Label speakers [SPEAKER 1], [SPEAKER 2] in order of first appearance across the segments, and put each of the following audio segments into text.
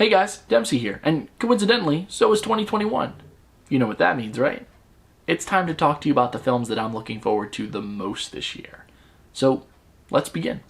[SPEAKER 1] Hey guys, Dempsey here, and coincidentally, so is 2021. You know what that means, right? It's time to talk to you about the films that I'm looking forward to the most this year. So, let's begin.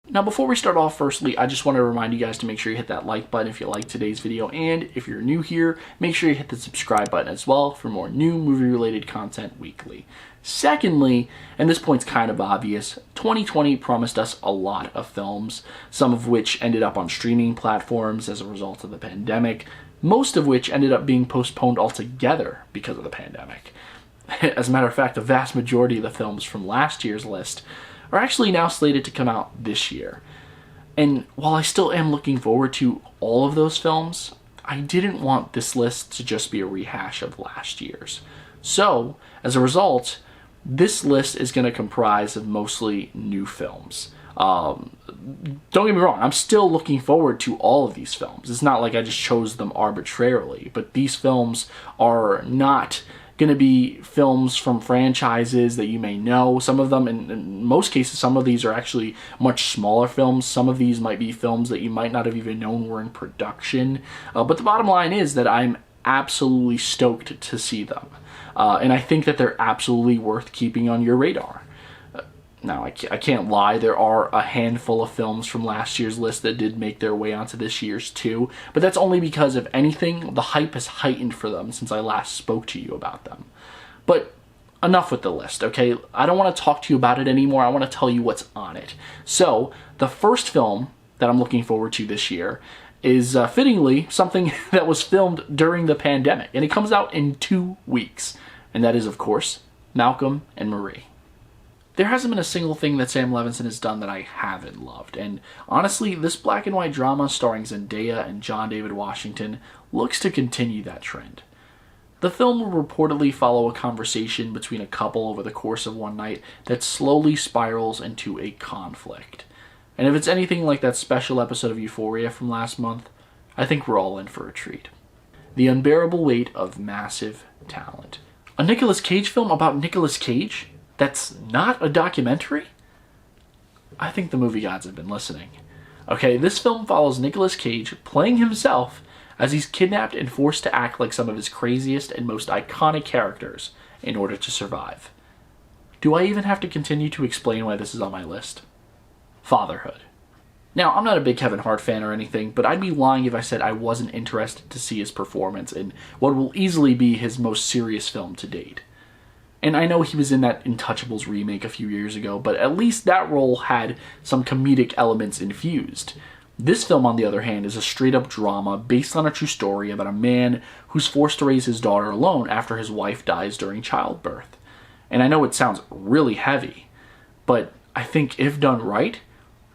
[SPEAKER 1] Now before we start off, firstly, I just want to remind you guys to make sure you hit that like button if you like today's video, and if you're new here, make sure you hit the subscribe button as well for more new movie-related content weekly. Secondly, and this point's kind of obvious, 2020 promised us a lot of films, some of which ended up on streaming platforms as a result of the pandemic, most of which ended up being postponed altogether because of the pandemic. As a matter of fact, the vast majority of the films from last year's list are actually now slated to come out this year. And while I still am looking forward to all of those films, I didn't want this list to just be a rehash of last year's. So, as a result, this list is going to comprise of mostly new films. Don't get me wrong, I'm still looking forward to all of these films. It's not like I just chose them arbitrarily, but these films are not going to be films from franchises that you may know. Some of them, in most cases, some of these are actually much smaller films. Some of these might be films that you might not have even known were in production. But the bottom line is that I'm absolutely stoked to see them. And I think that they're absolutely worth keeping on your radar. Now, I can't lie, there are a handful of films from last year's list that did make their way onto this year's too, but that's only because, if anything, the hype has heightened for them since I last spoke to you about them. But enough with the list, okay? I don't want to talk to you about it anymore, I want to tell you what's on it. So, the first film that I'm looking forward to this year is, fittingly, something that was filmed during the pandemic, and it comes out in 2 weeks, and that is, of course, Malcolm and Marie. There hasn't been a single thing that Sam Levinson has done that I haven't loved, and honestly, this black and white drama starring Zendaya and John David Washington looks to continue that trend. The film will reportedly follow a conversation between a couple over the course of one night that slowly spirals into a conflict. And if it's anything like that special episode of Euphoria from last month, I think we're all in for a treat. The unbearable weight of massive talent. A Nicolas Cage film about Nicolas Cage? That's not a documentary? I think the movie gods have been listening. Okay, this film follows Nicolas Cage playing himself as he's kidnapped and forced to act like some of his craziest and most iconic characters in order to survive. Do I even have to continue to explain why this is on my list? Fatherhood. Now, I'm not a big Kevin Hart fan or anything, but I'd be lying if I said I wasn't interested to see his performance in what will easily be his most serious film to date. And I know he was in that Intouchables remake a few years ago, but at least that role had some comedic elements infused. This film, on the other hand, is a straight-up drama based on a true story about a man who's forced to raise his daughter alone after his wife dies during childbirth. And I know it sounds really heavy, but I think if done right,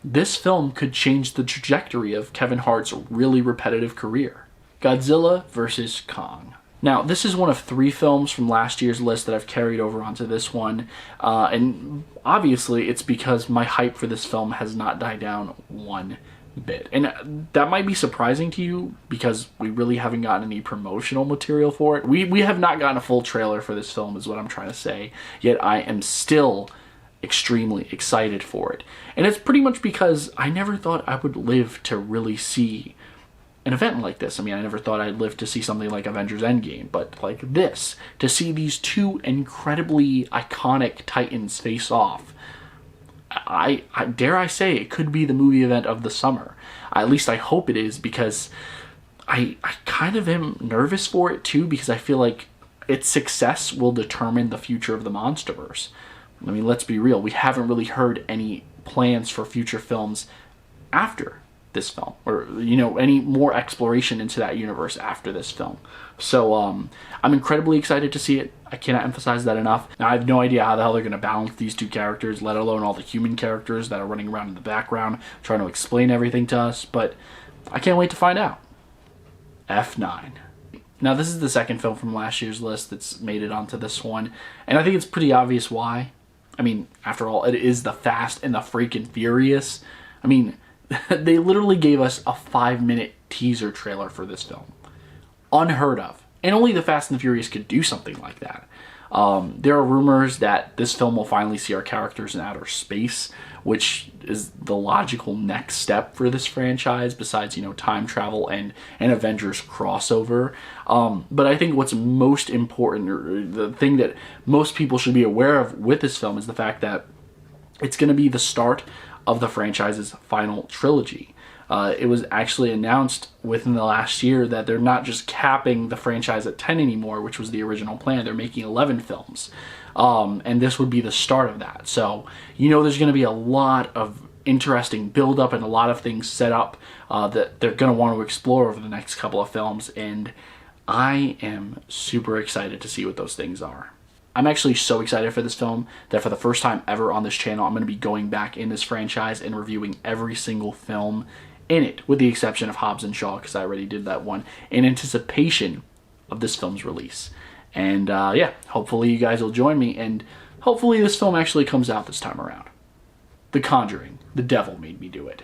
[SPEAKER 1] this film could change the trajectory of Kevin Hart's really repetitive career. Godzilla vs. Kong. Now, this is one of 3 films from last year's list that I've carried over onto this one, and obviously it's because my hype for this film has not died down one bit. And that might be surprising to you because we really haven't gotten any promotional material for it. We have not gotten a full trailer for this film is what I'm trying to say, yet I am still extremely excited for it. And it's pretty much because I never thought I would live to really see an event like this. I mean, I never thought I'd live to see something like Avengers Endgame, but like this, to see these 2 incredibly iconic titans face off, I dare I say it could be the movie event of the summer. At least I hope it is, because I kind of am nervous for it too, because I feel like its success will determine the future of the Monsterverse. I mean, let's be real, we haven't really heard any plans for future films after this film, or, you know, any more exploration into that universe after this film. So, I'm incredibly excited to see it. I cannot emphasize that enough. Now, I have no idea how the hell they're going to balance these 2 characters, let alone all the human characters that are running around in the background, trying to explain everything to us, but I can't wait to find out. F9. Now, this is the second film from last year's list that's made it onto this one, and I think it's pretty obvious why. I mean, after all, it is the Fast and the freaking Furious. I mean, they literally gave us a 5-minute teaser trailer for this film. Unheard of. And only the Fast and the Furious could do something like that. There are rumors that this film will finally see our characters in outer space, which is the logical next step for this franchise besides, time travel and an Avengers crossover. But I think what's most important, or the thing that most people should be aware of with this film, is the fact that it's going to be the start of the franchise's final trilogy. It was actually announced within the last year that they're not just capping the franchise at 10 anymore, which was the original plan. They're making 11 films. And this would be the start of that. So, there's going to be a lot of interesting build-up and a lot of things set up that they're going to want to explore over the next couple of films. And I am super excited to see what those things are. I'm actually so excited for this film that for the first time ever on this channel, I'm going to be going back in this franchise and reviewing every single film in it, with the exception of Hobbs and Shaw, because I already did that one, in anticipation of this film's release. And yeah, hopefully you guys will join me, and hopefully this film actually comes out this time around. The Conjuring. The devil made me do it.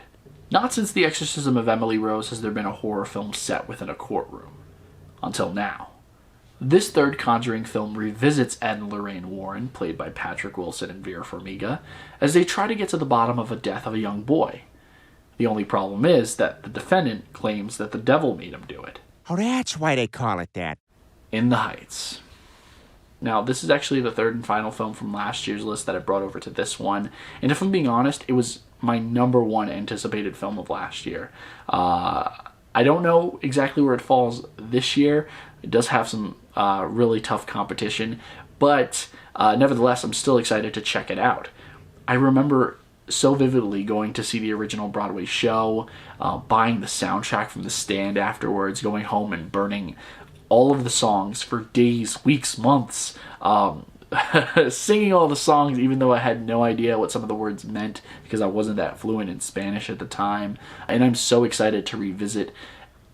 [SPEAKER 1] Not since The Exorcism of Emily Rose has there been a horror film set within a courtroom. Until now. This third Conjuring film revisits Ed and Lorraine Warren, played by Patrick Wilson and Vera Farmiga, as they try to get to the bottom of a death of a young boy. The only problem is that the defendant claims that the devil made him do it.
[SPEAKER 2] Oh, that's why they call it that.
[SPEAKER 1] In the Heights. Now, this is actually the third and final film from last year's list that I brought over to this one, and if I'm being honest, it was my #1 anticipated film of last year. I don't know exactly where it falls this year. It does have some really tough competition, but nevertheless, I'm still excited to check it out. I remember so vividly going to see the original Broadway show, buying the soundtrack from the stand afterwards, going home and burning all of the songs for days, weeks, months, singing all the songs even though I had no idea what some of the words meant because I wasn't that fluent in Spanish at the time. And I'm so excited to revisit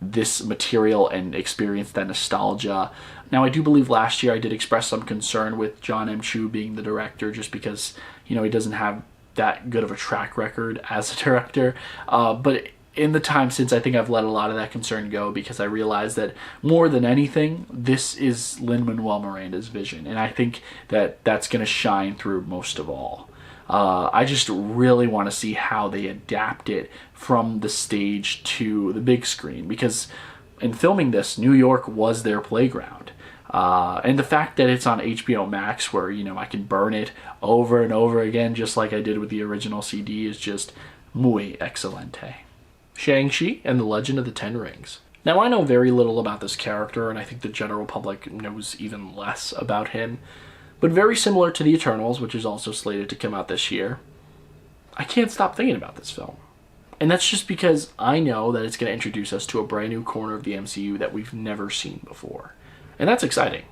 [SPEAKER 1] this material and experience that nostalgia. Now, I do believe last year I did express some concern with John M. Chu being the director just because, he doesn't have that good of a track record as a director. But in the time since, I think I've let a lot of that concern go because I realized that more than anything, this is Lin-Manuel Miranda's vision. And I think that that's going to shine through most of all. I just really want to see how they adapt it from the stage to the big screen, because in filming this, New York was their playground. And the fact that it's on HBO Max where, I can burn it over and over again just like I did with the original CD is just muy excelente. Shang-Chi and the Legend of the Ten Rings. Now, I know very little about this character, and I think the general public knows even less about him. But very similar to The Eternals, which is also slated to come out this year, I can't stop thinking about this film. And that's just because I know that it's going to introduce us to a brand new corner of the MCU that we've never seen before. And that's exciting.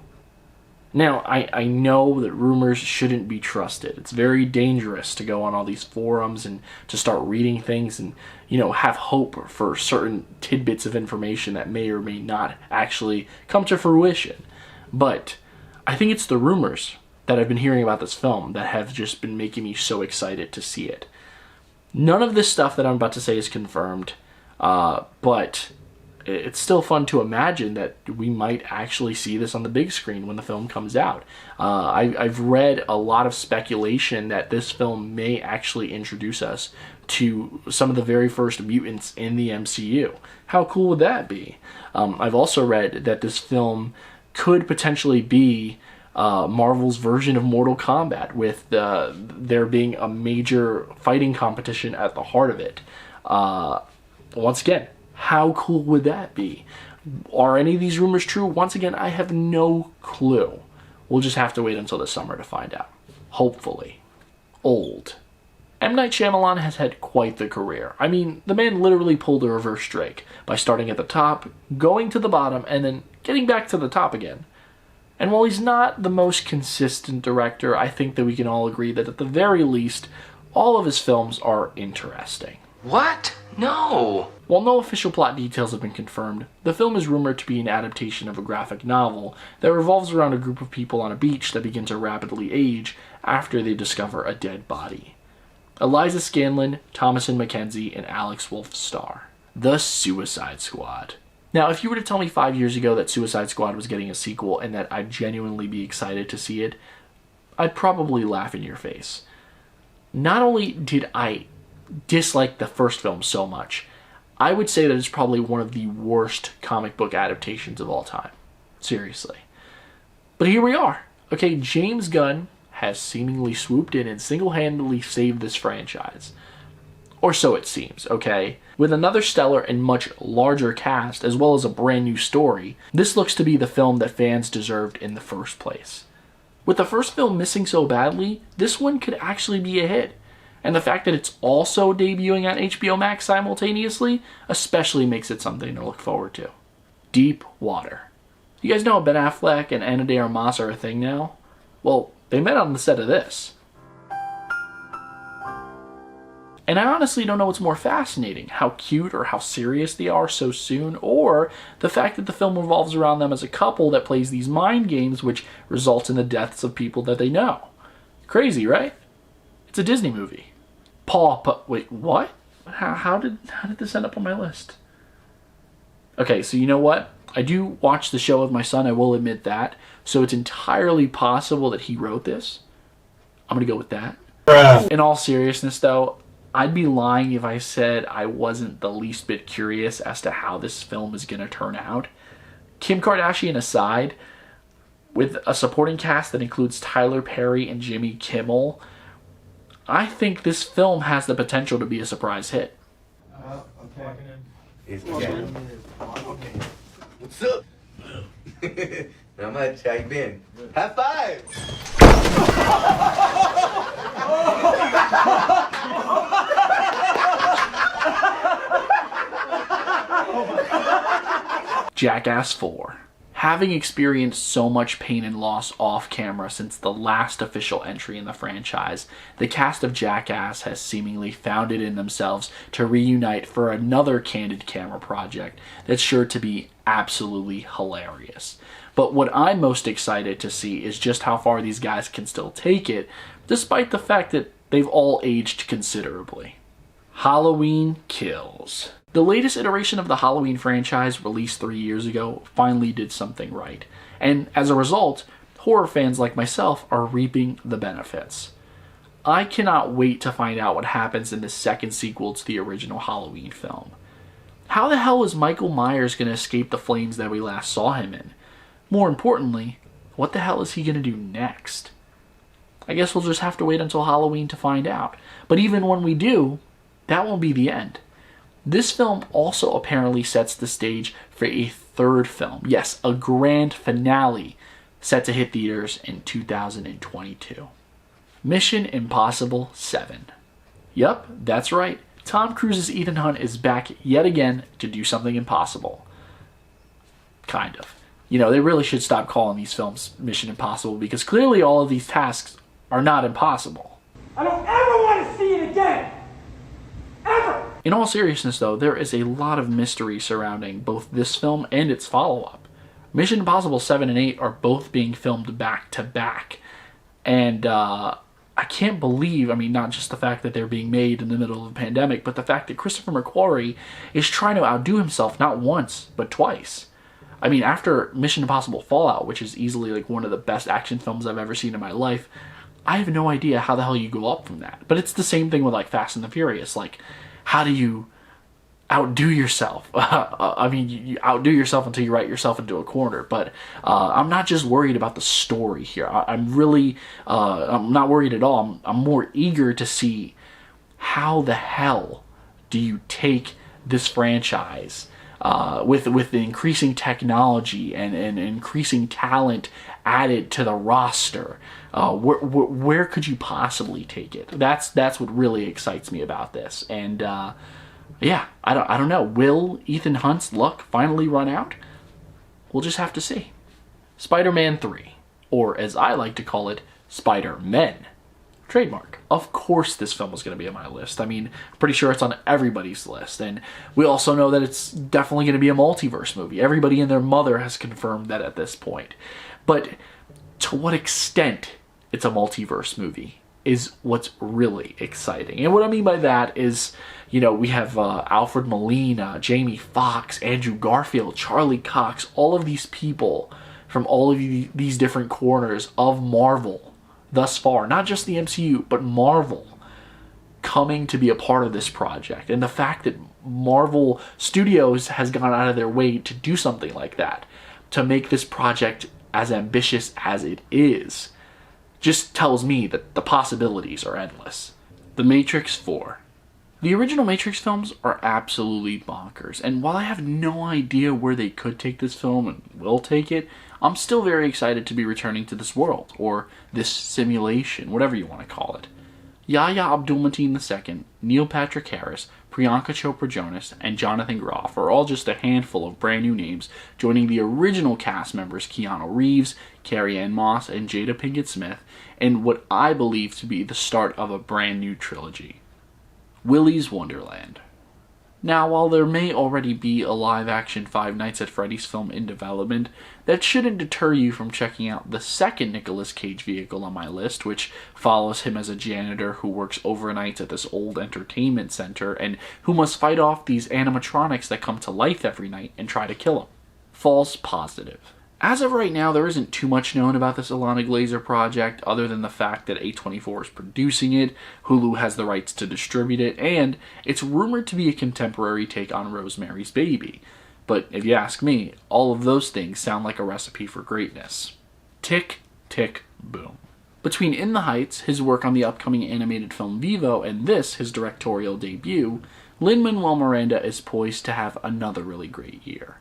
[SPEAKER 1] Now, I know that rumors shouldn't be trusted. It's very dangerous to go on all these forums and to start reading things and, have hope for certain tidbits of information that may or may not actually come to fruition. But I think it's the rumors that I've been hearing about this film that have just been making me so excited to see it. None of this stuff that I'm about to say is confirmed, but it's still fun to imagine that we might actually see this on the big screen when the film comes out. I've read a lot of speculation that this film may actually introduce us to some of the very first mutants in the MCU. How cool would that be? I've also read that this film could potentially be Marvel's version of Mortal Kombat, with there being a major fighting competition at the heart of it. Once again, how cool would that be? Are any of these rumors true? Once again, I have no clue. We'll just have to wait until the summer to find out. Hopefully. Old. M. Night Shyamalan has had quite the career. I mean, the man literally pulled a reverse Drake by starting at the top, going to the bottom, and then getting back to the top again. And while he's not the most consistent director, I think that we can all agree that at the very least, all of his films are interesting.
[SPEAKER 3] What? No!
[SPEAKER 1] While no official plot details have been confirmed, the film is rumored to be an adaptation of a graphic novel that revolves around a group of people on a beach that begin to rapidly age after they discover a dead body. Eliza Scanlon, Thomasin McKenzie, and Alex Wolff star. The Suicide Squad. Now, if you were to tell me 5 years ago that Suicide Squad was getting a sequel and that I'd genuinely be excited to see it, I'd probably laugh in your face. Not only did I dislike the first film so much, I would say that it's probably one of the worst comic book adaptations of all time. Seriously. But here we are. Okay, James Gunn has seemingly swooped in and single-handedly saved this franchise. Or so it seems, okay? With another stellar and much larger cast, as well as a brand new story, this looks to be the film that fans deserved in the first place. With the first film missing so badly, this one could actually be a hit. And the fact that it's also debuting on HBO Max simultaneously especially makes it something to look forward to. Deep Water. You guys know Ben Affleck and Ana de Armas are a thing now? Well, they met on the set of this. And I honestly don't know what's more fascinating, how cute or how serious they are so soon, or the fact that the film revolves around them as a couple that plays these mind games which results in the deaths of people that they know. Crazy, right? It's a Disney movie. Wait, what? How did this end up on my list? Okay, so you know what? I do watch the show with my son, I will admit that. So it's entirely possible that he wrote this. I'm going to go with that. In all seriousness, though, I'd be lying if I said I wasn't the least bit curious as to how this film is going to turn out. Kim Kardashian aside, with a supporting cast that includes Tyler Perry and Jimmy Kimmel, I think this film has the potential to be a surprise hit.
[SPEAKER 4] Okay.
[SPEAKER 5] Okay. What's up? Not much. How you been? High five!
[SPEAKER 1] Jackass IV. Having experienced so much pain and loss off camera since the last official entry in the franchise, the cast of Jackass has seemingly found it in themselves to reunite for another candid camera project that's sure to be absolutely hilarious. But what I'm most excited to see is just how far these guys can still take it, despite the fact that they've all aged considerably. Halloween Kills. The latest iteration of the Halloween franchise, released 3 years ago, finally did something right. And as a result, horror fans like myself are reaping the benefits. I cannot wait to find out what happens in the second sequel to the original Halloween film. How the hell is Michael Myers going to escape the flames that we last saw him in? More importantly, what the hell is he going to do next? I guess we'll just have to wait until Halloween to find out. But even when we do, that won't be the end. This film also apparently sets the stage for a third film. Yes, a grand finale set to hit theaters in 2022. Mission Impossible 7. Yup, that's right. Tom Cruise's Ethan Hunt is back yet again to do something impossible. Kind of. You know, they really should stop calling these films Mission Impossible because clearly all of these tasks are not impossible.
[SPEAKER 4] I don't ever want to see it again! Ever!
[SPEAKER 1] In all seriousness, though, there is a lot of mystery surrounding both this film and its follow-up. Mission Impossible 7 and 8 are both being filmed back-to-back. And I can't believe, I mean, not just the fact that they're being made in the middle of a pandemic, but the fact that Christopher McQuarrie is trying to outdo himself not once, but twice. I mean, after Mission Impossible Fallout, which is easily like one of the best action films I've ever seen in my life, I have no idea how the hell you go up from that. But it's the same thing with like Fast and the Furious. Like, how do you outdo yourself? I mean, you outdo yourself until you write yourself into a corner. But I'm not just worried about the story here. I'm really, I'm not worried at all. I'm more eager to see how the hell do you take this franchise with the increasing technology and increasing talent added to the roster. Where could you possibly take it? That's what really excites me about this. And yeah, I don't know. Will Ethan Hunt's luck finally run out? We'll just have to see. Spider-Man 3, or as I like to call it, Spider-Men. Trademark. Of course this film was going to be on my list. I mean, I'm pretty sure it's on everybody's list. And we also know that it's definitely going to be a multiverse movie. Everybody and their mother has confirmed that at this point. But to what extent it's a multiverse movie? is what's really exciting. And what I mean by that is, you know, we have Alfred Molina, Jamie Foxx, Andrew Garfield, Charlie Cox, all of these people from all of these different corners of Marvel thus far, not just the MCU, but Marvel, coming to be a part of this project. And the fact that Marvel Studios has gone out of their way to do something like that, to make this project as ambitious as it is, just tells me that the possibilities are endless. The Matrix 4. The original Matrix films are absolutely bonkers, and while I have no idea where they could take this film and will take it, I'm still very excited to be returning to this world, or this simulation, whatever you want to call it. Yahya Abdul-Mateen II, Neil Patrick Harris, Priyanka Chopra Jonas, and Jonathan Groff are all just a handful of brand new names joining the original cast members Keanu Reeves, Carrie-Anne Moss, and Jada Pinkett Smith in what I believe to be the start of a brand new trilogy. Willys Wonderland. Now, while there may already be a live-action Five Nights at Freddy's film in development, that shouldn't deter you from checking out the second Nicolas Cage vehicle on my list, which follows him as a janitor who works overnights at this old entertainment center and who must fight off these animatronics that come to life every night and try to kill him. False Positive. As of right now, there isn't too much known about this Ilana Glazer project other than the fact that A24 is producing it, Hulu has the rights to distribute it, and it's rumored to be a contemporary take on Rosemary's Baby. But if you ask me, all of those things sound like a recipe for greatness. Tick, tick, boom. Between In the Heights, his work on the upcoming animated film Vivo, and this, his directorial debut, Lin-Manuel Miranda is poised to have another really great year.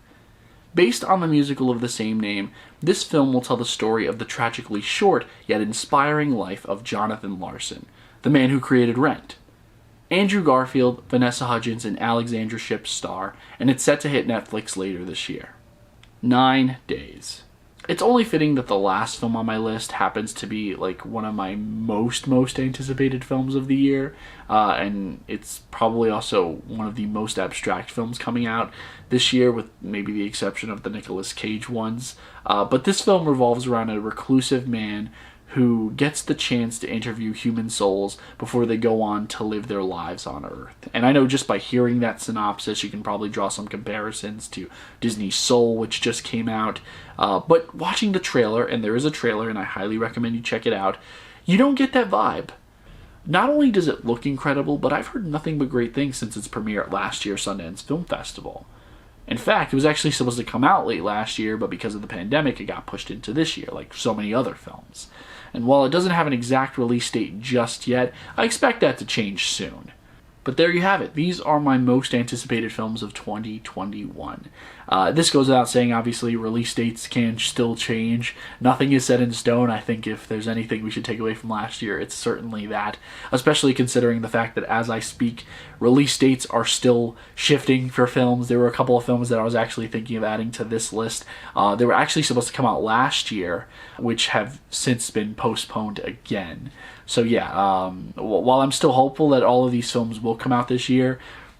[SPEAKER 1] Based on the musical of the same name, this film will tell the story of the tragically short yet inspiring life of Jonathan Larson, the man who created Rent. Andrew Garfield, Vanessa Hudgens, and Alexandra Shipp star, and it's set to hit Netflix later this year. 9 Days. It's only fitting that the last film on my list happens to be like one of my most anticipated films of the year, and it's probably also one of the most abstract films coming out this year, with maybe the exception of the Nicolas Cage ones. But this film revolves around a reclusive man who gets the chance to interview human souls before they go on to live their lives on Earth. And I know just by hearing that synopsis, you can probably draw some comparisons to Disney's Soul, which just came out. But watching the trailer, and there is a trailer, and I highly recommend you check it out, you don't get that vibe. Not only does it look incredible, but I've heard nothing but great things since its premiere at last year's Sundance Film Festival. In fact, it was actually supposed to come out late last year, but because of the pandemic, it got pushed into this year, like so many other films. And while it doesn't have an exact release date just yet, I expect that to change soon. But there you have it. These are my most anticipated films of 2021. This goes without saying, obviously, release dates can still change. Nothing is set in stone. I think if there's anything we should take away from last year, it's certainly that. Especially considering the fact that as I speak, release dates are still shifting for films. There were a couple of films that I was actually thinking of adding to this list. They were actually supposed to come out last year, which have since been postponed again. So yeah, while I'm still hopeful that all of these films will come out this year,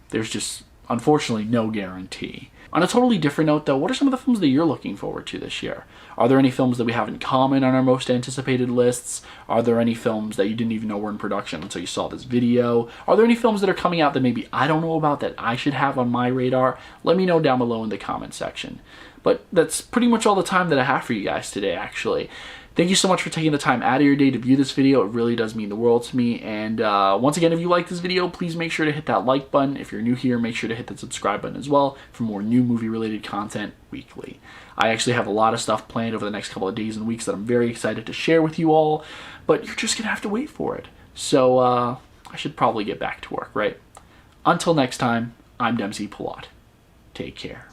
[SPEAKER 1] there's just, unfortunately, no guarantee. On a totally different note, though, what are some of the films that you're looking forward to this year? Are there any films that we have in common on our most anticipated lists? Are there any films that you didn't even know were in production until you saw this video? Are there any films that are coming out that maybe I don't know about that I should have on my radar? Let me know down below in the comment section. But that's pretty much all the time that I have for you guys today, actually. Thank you so much for taking the time out of your day to view this video. It really does mean the world to me. And once again, if you like this video, please make sure to hit that like button. If you're new here, make sure to hit the subscribe button as well for more new movie-related content weekly. I actually have a lot of stuff planned over the next couple of days and weeks that I'm very excited to share with you all, but you're just going to have to wait for it. So I should probably get back to work, right? Until next time, I'm Dempsey Pilat. Take care.